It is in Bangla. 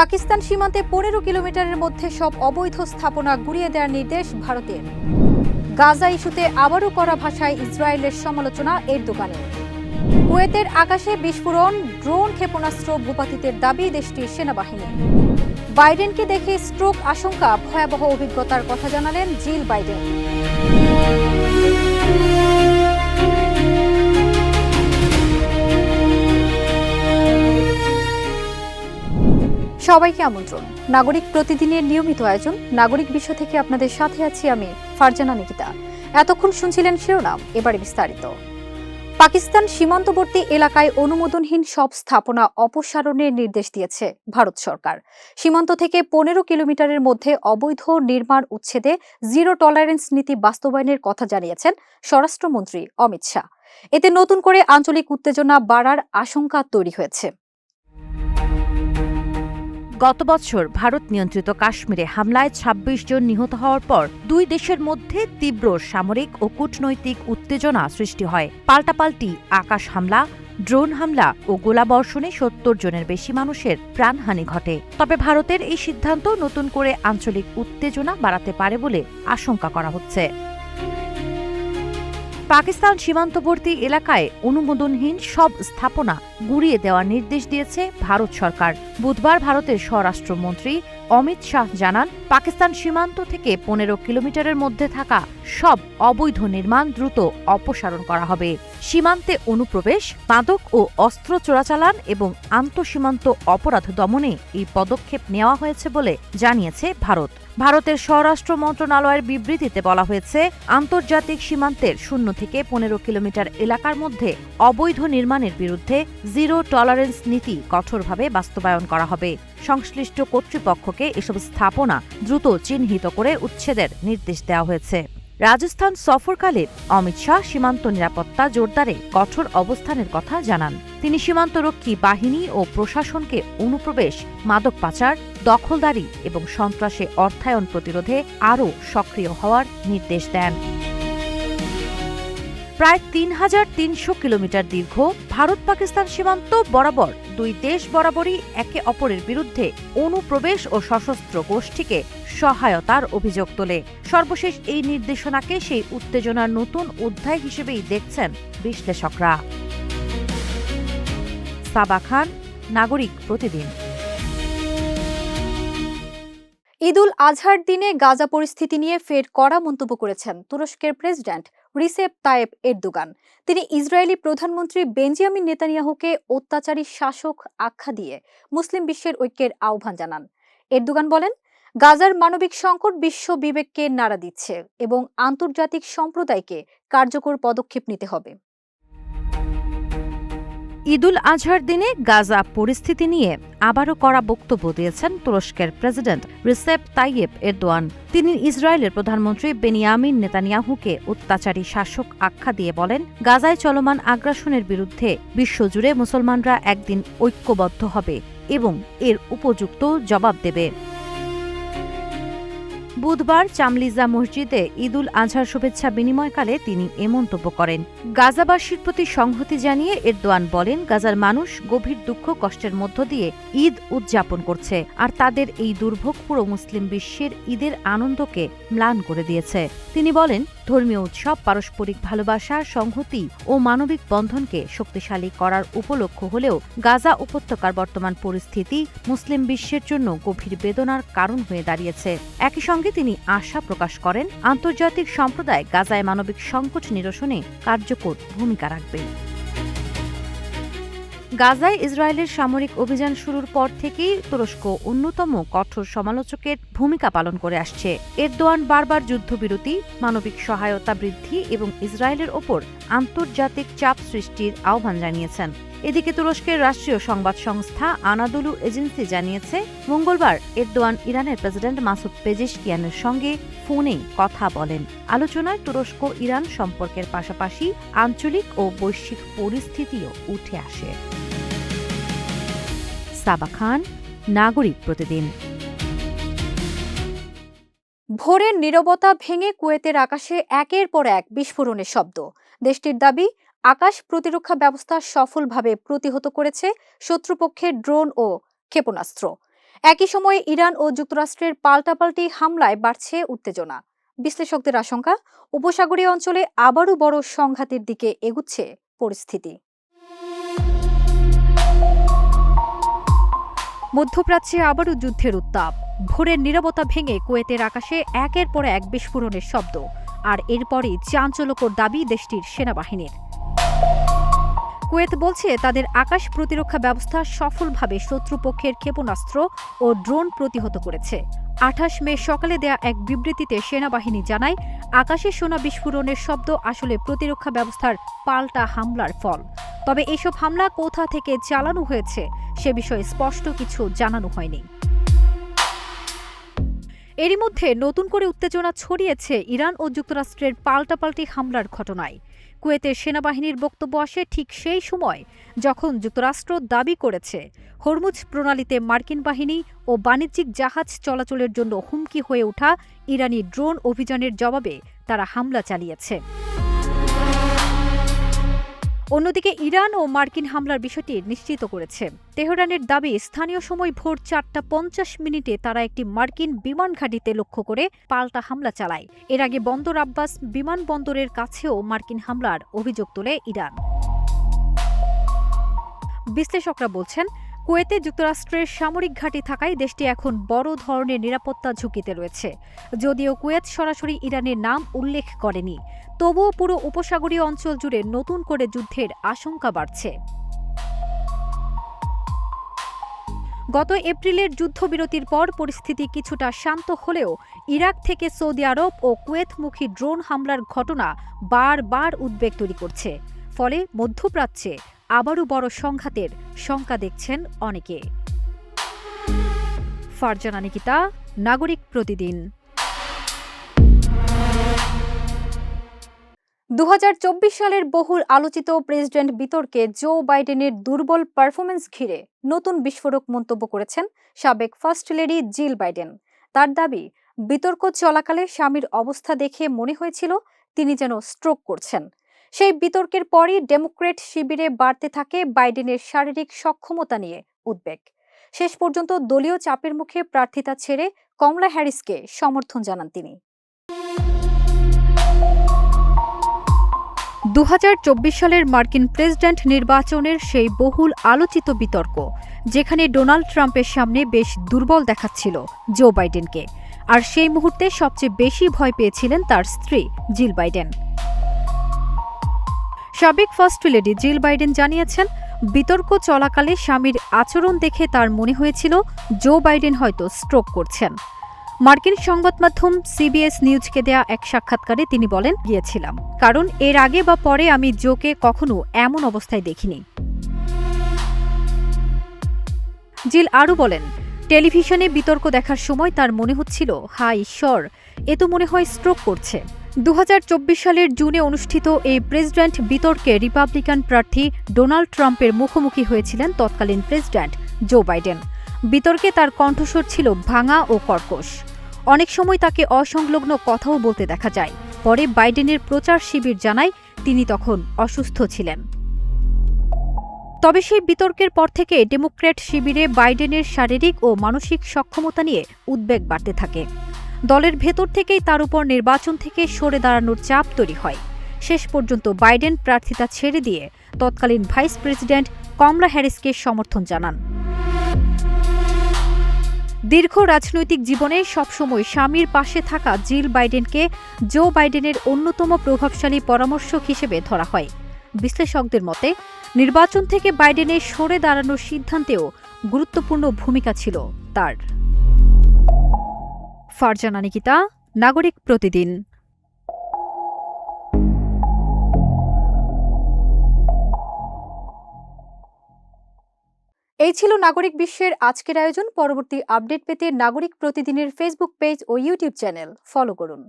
পাকিস্তান সীমান্তে 15 কিলোমিটারের মধ্যে সব অবৈধ স্থাপনা গুড়িয়ে দেওয়ার নির্দেশ ভারতের। গাজা ইস্যুতে আবারও কড়া ভাষায় ইসরায়েলের সমালোচনা এরদোগানের। কুয়েতের আকাশে বিস্ফোরণ, ড্রোন ক্ষেপণাস্ত্র ভূপাতিতের দাবি দেশটির সেনাবাহিনী। বাইডেনকে দেখে স্ট্রোক আশঙ্কা, ভয়াবহ অভিজ্ঞতার কথা জানালেন জিল বাইডেন। সবাইকে আমন্ত্রণ। নাগরিক প্রতিদিনের নিয়মিত আয়োজন নাগরিক বিষয় থেকে আপনাদের সাথে আছি আমি ফারজানা নিকিতা। এতক্ষণ শুনছিলেন শিরোনাম, এবারে বিস্তারিত। পাকিস্তান সীমান্তবর্তী এলাকায় অনুমোদনহীন সব স্থাপনা অপসারণের নির্দেশ দিয়েছে ভারত সরকার। সীমান্ত থেকে 15 কিলোমিটারের মধ্যে অবৈধ নির্মাণ উচ্ছেদে জিরো টলারেন্স নীতি বাস্তবায়নের কথা জানিয়েছেন স্বরাষ্ট্রমন্ত্রী অমিত শাহ। এতে নতুন করে আঞ্চলিক উত্তেজনা বাড়ার আশঙ্কা তৈরি হয়েছে। গত বছর ভারত নিয়ন্ত্রিত কাশ্মীরে হামলায় ২৬ জন নিহত হওয়ার পর দুই দেশের মধ্যে তীব্র সামরিক ও কূটনৈতিক উত্তেজনা সৃষ্টি হয়। পাল্টাপাল্টি আকাশ হামলা, ড্রোন হামলা ও গোলাবর্ষণে ৭০ জনের বেশি মানুষের প্রাণহানি ঘটে। তবে ভারতের এই সিদ্ধান্ত নতুন করে আঞ্চলিক উত্তেজনা বাড়াতে পারে বলে আশঙ্কা করা হচ্ছে। পাকিস্তান সীমান্তবর্তী এলাকায় অনুমোদনহীন সব স্থাপনা গুড়িয়ে দেওয়ার নির্দেশ দিয়েছে ভারত সরকার। বুধবার ভারতের স্বরাষ্ট্রমন্ত্রী অমিত শাহ জানান, পাকিস্তান সীমান্ত থেকে 15 কিলোমিটারের মধ্যে থাকা সব অবৈধ নির্মাণ দ্রুত অপসারণ করা হবে। সীমান্তে অনুপ্রবেশ, মাদক ও অস্ত্র চোরাচালান এবং আন্তঃসীমান্ত অপরাধ দমনে এই পদক্ষেপ নেওয়া হয়েছে বলে জানিয়েছে ভারত। ভারতের স্বরাষ্ট্র মন্ত্রণালয়ের বিবৃতিতে বলা হয়েছে, আন্তর্জাতিক সীমান্তের 0 থেকে 15 কিলোমিটার এলাকার মধ্যে অবৈধ নির্মাণের বিরুদ্ধে জিরো টলারেন্স নীতি কঠোরভাবে বাস্তবায়ন করা হবে। সংশ্লিষ্ট কর্তৃপক্ষকে এসব স্থাপনা দ্রুত চিহ্নিত করে উচ্ছেদের নির্দেশ দেওয়া হয়েছে। রাজস্থান সফরকালে অমিত শাহ সীমান্ত নিরাপত্তা জোরদারে কঠোর অবস্থানের কথা জানান। তিনি সীমান্তরক্ষী বাহিনী ও প্রশাসনকে অনুপ্রবেশ, মাদক পাচার, দখলদারি এবং সন্ত্রাসে অর্থায়ন প্রতিরোধে আরও সক্রিয় হওয়ার নির্দেশ দেন। প্রায় ৩,৩০০ কিলোমিটার দীর্ঘ ভারত পাকিস্তান সীমান্ত বরাবর দুই দেশ বরাবরই একে অপরের বিরুদ্ধে অনুপ্রবেশ ও সশস্ত্র গোষ্ঠীকে সহায়তার অভিযোগ তোলে। সর্বশেষ এই নির্দেশনাকে সেই উত্তেজনার নতুন অধ্যায় হিসেবেই দেখছেন বিশ্লেষকরা। সাবা খান, নাগরিক প্রতিদিন। ঈদুল আজহার দিনে গাজা পরিস্থিতি নিয়ে ফের কড়া মন্তব্য করেছেন তুরস্কের প্রেসিডেন্ট রিসেপ তাইয়েপ এরদোগান। তিনি ইসরায়েলি প্রধানমন্ত্রী বেঞ্জামিন নেতানিয়াহুকে অত্যাচারী শাসক আখ্যা দিয়ে মুসলিম বিশ্বের ঐক্যের আহ্বান জানান। এরদোগান বলেন, গাজার মানবিক সংকট বিশ্ব বিবেককে নাড়া দিচ্ছে এবং আন্তর্জাতিক সম্প্রদায়কে কার্যকর পদক্ষেপ নিতে হবে। ঈদুল আজহার দিনে গাজা পরিস্থিতি নিয়ে আবারও কড়া বক্তব্য দিয়েছেন তুরস্কের প্রেসিডেন্ট রিসেপ তাইয়েপ এরদোয়ান। তিনি ইসরায়েলের প্রধানমন্ত্রী বেনিয়ামিন নেতানিয়াহুকে অত্যাচারী শাসক আখ্যা দিয়ে বলেন, গাজায় চলমান আগ্রাসনের বিরুদ্ধে বিশ্বজুড়ে মুসলমানরা একদিন ঐক্যবদ্ধ হবে এবং এর উপযুক্ত জবাব দেবে। বুধবার চামলিজা মসজিদে ঈদুল আজহার শুভেচ্ছা বিনিময়কালে তিনি এ মন্তব্য করেন। গাজাবাসীর প্রতি সংহতি জানিয়ে এরদোয়ান বলেন, গাজার মানুষ গভীর দুঃখ কষ্টের মধ্য দিয়ে ঈদ উদযাপন করছে, আর তাদের এই দুর্ভোগ পুরো মুসলিম বিশ্বের ঈদের আনন্দকে ম্লান করে দিয়েছে। তিনি বলেন, ধর্মীয় উৎসব পারস্পরিক ভালোবাসা, সংহতি ও মানবিক বন্ধনকে শক্তিশালী করার উপলক্ষ হলেও গাজা উপত্যকার বর্তমান পরিস্থিতি মুসলিম বিশ্বের জন্য গভীর বেদনার কারণ হয়ে দাঁড়িয়েছে। একই সঙ্গে তিনি আশা প্রকাশ করেন, আন্তর্জাতিক সম্প্রদায় গাজায় মানবিক সংকট নিরসনে কার্যকর ভূমিকা রাখবে। গাজায় ইসরায়েলের সামরিক অভিযান শুরুর পর থেকেই তুরস্ক অন্যতম কঠোর সমালোচকের ভূমিকা পালন করে আসছে। এরদোয়ান বারবার যুদ্ধবিরতি, মানবিক সহায়তা বৃদ্ধি এবং ইসরায়েলের ওপর আন্তর্জাতিক চাপ সৃষ্টির আহ্বান জানিয়েছেন। এদিকে তুরস্কের রাষ্ট্রীয় সংবাদ সংস্থা আনাদোলু এজেন্সি জানিয়েছে, মঙ্গলবার এরদোয়ান ইরানের প্রেসিডেন্ট মাসুদ পেজেশকিয়ানের সঙ্গে ফোনে কথা বলেন। আলোচনায় তুরস্ক ইরান সম্পর্কের পাশাপাশি আঞ্চলিক ও বৈশ্বিক পরিস্থিতিও উঠে আসে। সাবা খান, নাগরিক প্রতিদিন। ভোরের নীরবতা ভেঙে কুয়েতের আকাশে একের পর এক বিস্ফোরণের শব্দ। দেশটির দাবি, আকাশ প্রতিরক্ষা ব্যবস্থা সফলভাবে প্রতিহত করেছে শত্রুপক্ষের ড্রোন ও ক্ষেপণাস্ত্র। একই সময়ে ইরান ও যুক্তরাষ্ট্রের পাল্টাপাল্টি হামলায় বাড়ছে উত্তেজনা। বিশ্লেষকদের আশঙ্কা, উপসাগরীয় অঞ্চলে আবারও বড় সংঘাতের দিকে এগুচ্ছে পরিস্থিতি। মধ্যপ্রাচ্যে আবারও যুদ্ধের উত্তাপ। ভোরের নীরবতা ভেঙে কুয়েতের আকাশে একের পর এক বিস্ফোরণের শব্দ, আর এরপরই চাঞ্চল্যকর দাবি দেশটির সেনাবাহিনীর। কুয়েত বলছে তাদের আকাশ প্রতিরক্ষা ব্যবস্থা সফলভাবে শত্রুপক্ষের ক্ষেপণাস্ত্র ও ড্রোন প্রতিহত করেছে। ২৮ মে সকালে দেয়া এক বিবৃতিতে সেনাবাহিনী জানায়, আকাশে শোনা বিস্ফোরণের শব্দ আসলে প্রতিরক্ষা ব্যবস্থার পাল্টা হামলার ফল। তবে এসব হামলা কোথা থেকে চালানো হয়েছে সে বিষয়ে স্পষ্ট কিছু জানানো হয়নি। এরই মধ্যে নতুন করে উত্তেজনা ছড়িয়েছে ইরান ও যুক্তরাষ্ট্রের পাল্টাপাল্টি হামলার ঘটনায়। কুয়েতের সেনাবাহিনীর বক্তব্য আসে ঠিক সেই সময় যখন যুক্তরাষ্ট্র দাবি করেছে হরমুজ প্রণালীতে মার্কিন বাহিনী ও বাণিজ্যিক জাহাজ চলাচলের জন্য হুমকি হয়ে ওঠা ইরানি ড্রোন অভিযানের জবাবে তারা হামলা চালিয়েছে। অন্যদিকে ইরান ও মার্কিন হামলার বিষয়টি নিশ্চিত করেছে তেহরানের দাবি, স্থানীয় সময় ভোর ৪টা ৫০ তারা একটি মার্কিন বিমান ঘাঁটিতে লক্ষ্য করে পাল্টা হামলা চালায়। এর আগে বন্দর আব্বাস বিমানবন্দরের কাছেও মার্কিন হামলার অভিযোগ তোলে ইরান। বিশ্লেষকরা বলছেন, কুয়েতে যুক্তরাষ্ট্রের সামরিক ঘাঁটি থাকায় দেশটি এখন বড় ধরনের নিরাপত্তা ঝুঁকিতে রয়েছে। যদিও কুয়েত সরাসরি ইরানের নাম উল্লেখ করেনি, তবুও পুরো উপসাগরীয় অঞ্চল জুড়ে নতুন করে যুদ্ধের আশঙ্কা বাড়ছে। গত এপ্রিলের যুদ্ধবিরতির পর পরিস্থিতি কিছুটা শান্ত হলেও ইরাক থেকে সৌদি আরব ও কুয়েতমুখী ড্রোন হামলার ঘটনা বারবার উদ্বেগ তৈরি করছে। ফলে মধ্যপ্রাচ্যে আবারও বড় সংঘাতের শঙ্কা দেখছেন অনেকে। ফারজানা নিকিতা, নাগরিক প্রতিদিন। ২০২৪ সালের বহুল আলোচিত প্রেসিডেন্ট বিতর্কে জো বাইডেনের দুর্বল পারফরমেন্স ঘিরে নতুন বিস্ফোরক মন্তব্য করেছেন সাবেক ফার্স্ট লেডি জিল বাইডেন। তার দাবি, বিতর্ক চলাকালে স্বামীর অবস্থা দেখে মনে হয়েছিল তিনি যেন স্ট্রোক করছেন। সেই বিতর্কের পরই ডেমোক্র্যাট শিবিরে বাড়তে থাকে বাইডেনের শারীরিক সক্ষমতা নিয়ে উদ্বেগ। শেষ পর্যন্ত দলীয় চাপের মুখে প্রার্থিতা ছেড়ে কমলা হ্যারিসকে সমর্থন জানান তিনি। ২০২৪ সালের মার্কিন প্রেসিডেন্ট নির্বাচনের সেই বহুল আলোচিত বিতর্ক, যেখানে ডোনাল্ড ট্রাম্পের সামনে বেশ দুর্বল দেখাচ্ছিল জো বাইডেনকে, আর সেই মুহূর্তে সবচেয়ে বেশি ভয় পেয়েছিলেন তার স্ত্রী জিল বাইডেন। সাবেক ফার্স্ট লেডি জিল বাইডেন জানিয়েছেন, বিতর্ক চলাকালে স্বামীর আচরণ দেখে তার মনে হয়েছিল জো বাইডেন হয়তো স্ট্রোক করছেন। মার্কিন সংবাদ মাধ্যম সিবিএস নিউজকে দেয়া এক সাক্ষাৎকারে তিনি বলেন, গিয়েছিলাম কারণ এর আগে বা পরে আমি জোকে কখনো এমন অবস্থায় দেখিনি। জিল আরও বলেন, টেলিভিশনে বিতর্ক দেখার সময় তার মনে হচ্ছিল, হায় ঈশ্বর, এ তো মনে হয় স্ট্রোক করছে। ২০২৪ সালের জুনে অনুষ্ঠিত এই প্রেসিডেন্ট বিতর্কে রিপাবলিকান প্রার্থী ডোনাল্ড ট্রাম্পের মুখোমুখি হয়েছিলেন তৎকালীন প্রেসিডেন্ট জো বাইডেন। বিতর্কে তার কণ্ঠস্বর ছিল ভাঙা ও কর্কশ। অনেক সময় তাকে অসংলগ্ন কথাও বলতে দেখা যায়। পরে বাইডেনের প্রচার শিবির জানায় তিনি তখন অসুস্থ ছিলেন। তবে সেই বিতর্কের পর থেকে ডেমোক্র্যাট শিবিরে বাইডেনের শারীরিক ও মানসিক সক্ষমতা নিয়ে উদ্বেগ বাড়তে থাকে। দলের ভেতর থেকেই তার উপর নির্বাচন থেকে সরে দাঁড়ানোর চাপ তৈরি হয়। শেষ পর্যন্ত বাইডেন প্রার্থিতা ছেড়ে দিয়ে তৎকালীন ভাইস প্রেসিডেন্ট কমলা হ্যারিসকে সমর্থন জানান। দীর্ঘ রাজনৈতিক জীবনে সবসময় স্বামীর পাশে থাকা জিল বাইডেনকে জো বাইডেনের অন্যতম প্রভাবশালী পরামর্শক হিসেবে ধরা হয়। বিশ্লেষকদের মতে, নির্বাচন থেকে বাইডেনের সরে দাঁড়ানোর সিদ্ধান্তেও গুরুত্বপূর্ণ ভূমিকা ছিল তার। ফারজানা নিকিতা, নাগরিক প্রতিদিন। এই ছিল নাগরিক বিশ্বের আজকের আয়োজন। পরবর্তী আপডেট পেতে নাগরিক প্রতিদিনের ফেসবুক পেজ ও ইউটিউব চ্যানেল ফলো করুন।